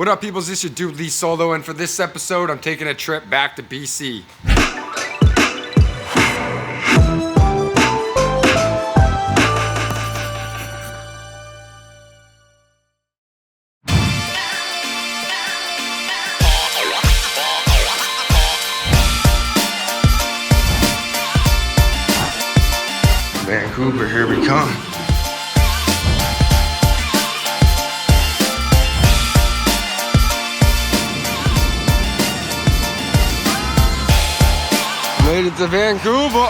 What up, peoples? This is your dude Lee Solo, and for this episode, I'm taking a trip back to BC. Vancouver, here we come. Made it to Vancouver.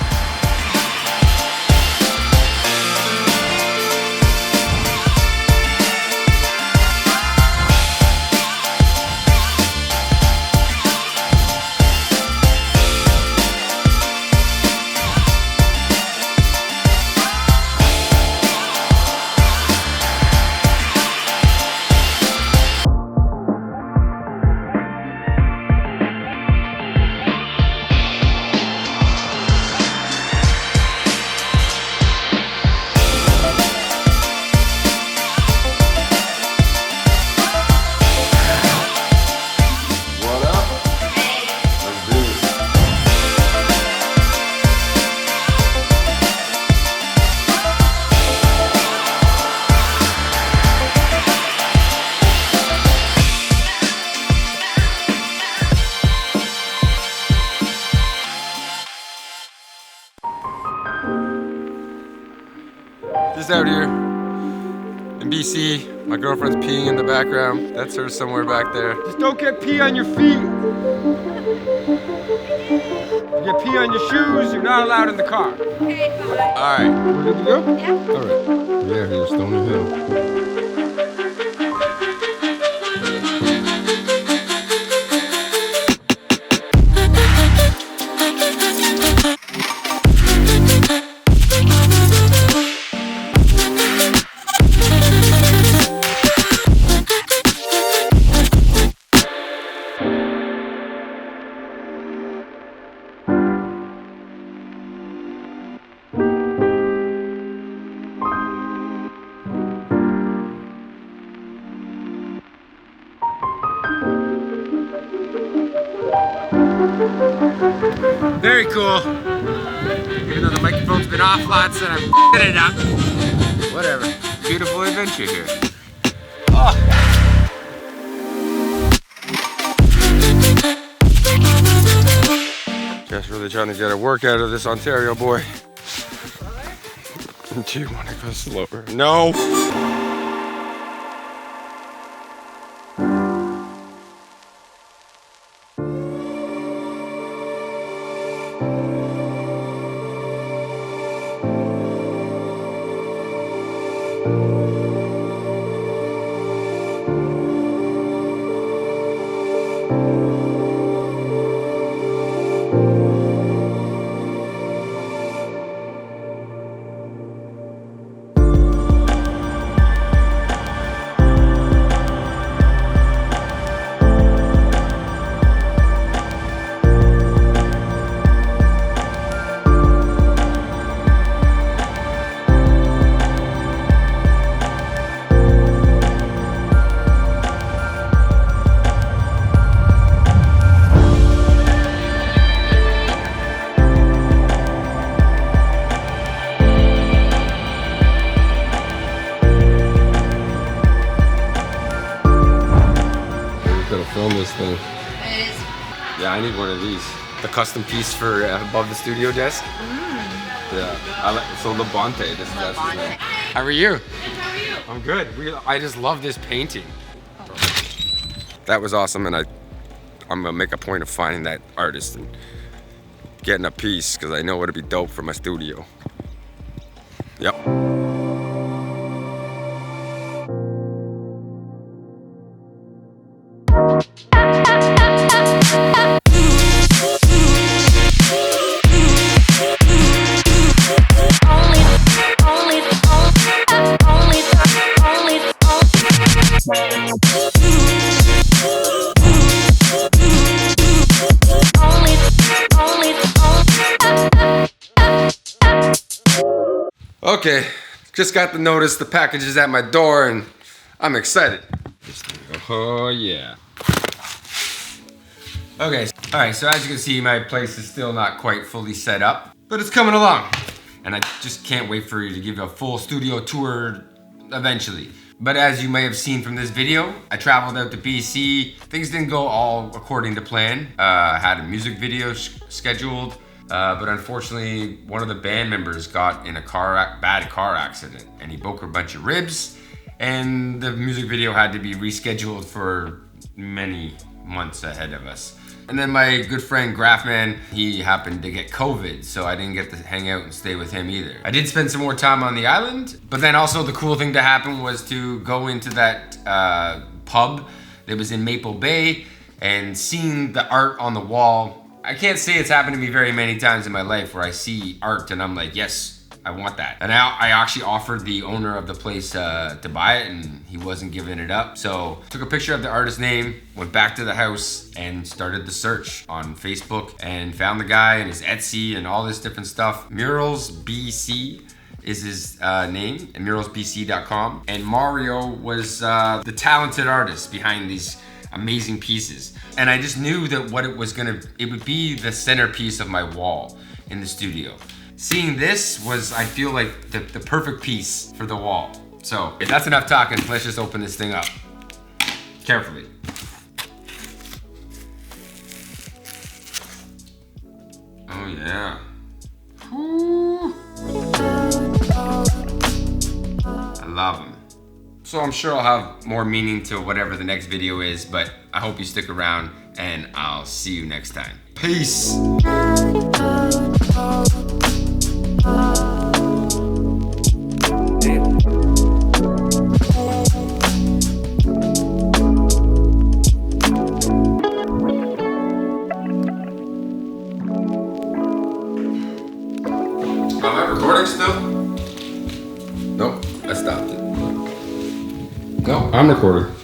Just out here in BC, my girlfriend's peeing in the background. That's her somewhere back there. Just don't get pee on your feet. If you get pee on your shoes, you're not allowed in the car. Okay, fine. All right, we're good to go? Yeah. All right, we're here, Stony Hill. Very cool. Even though the microphone's been off lots and I'm f***ing it up. Whatever. Beautiful adventure here. Oh. Just really trying to get a workout of this Ontario boy. Do you want to go slower? No. Film this thing. It is. Yeah, I need one of these. The custom piece for above the studio desk. Yeah, I like so Labonte. This is his name. How are you? How are you? I'm good. I just love this painting. That was awesome, and I'm gonna make a point of finding that artist and getting a piece because I know it'll be dope for my studio. Yep. Okay, just got the notice, the package is at my door, and I'm excited. Just there you go. Oh yeah. Okay, alright, so as you can see, my place is still not quite fully set up, but it's coming along. And I just can't wait for you to give a full studio tour eventually. But as you may have seen from this video, I traveled out to BC. Things didn't go all according to plan. I had a music video scheduled, but unfortunately, one of the band members got in a bad car accident, and he broke a bunch of ribs, and the music video had to be rescheduled for many months ahead of us. And then my good friend Graphman, he happened to get COVID, so I didn't get to hang out and stay with him either. I did spend some more time on the island, but then also the cool thing to happen was to go into that pub that was in Maple Bay and seeing the art on the wall. I can't say it's happened to me very many times in my life where I see art and I'm like, yes, I want that. And I actually offered the owner of the place to buy it, and he wasn't giving it up. So took a picture of the artist's name, went back to the house and started the search on Facebook and found the guy and his Etsy and all this different stuff. Murals BC is his name, and muralsbc.com. And Mario was the talented artist behind these amazing pieces. And I just knew that it would be the centerpiece of my wall in the studio. Seeing this was, I feel like, the perfect piece for the wall. So, if that's enough talking, let's just open this thing up. Carefully. Oh yeah. Whew. I love them. So I'm sure I'll have more meaning to whatever the next video is, but I hope you stick around, and I'll see you next time. Peace. Am I recording still? Nope, I stopped it. No, I'm recording.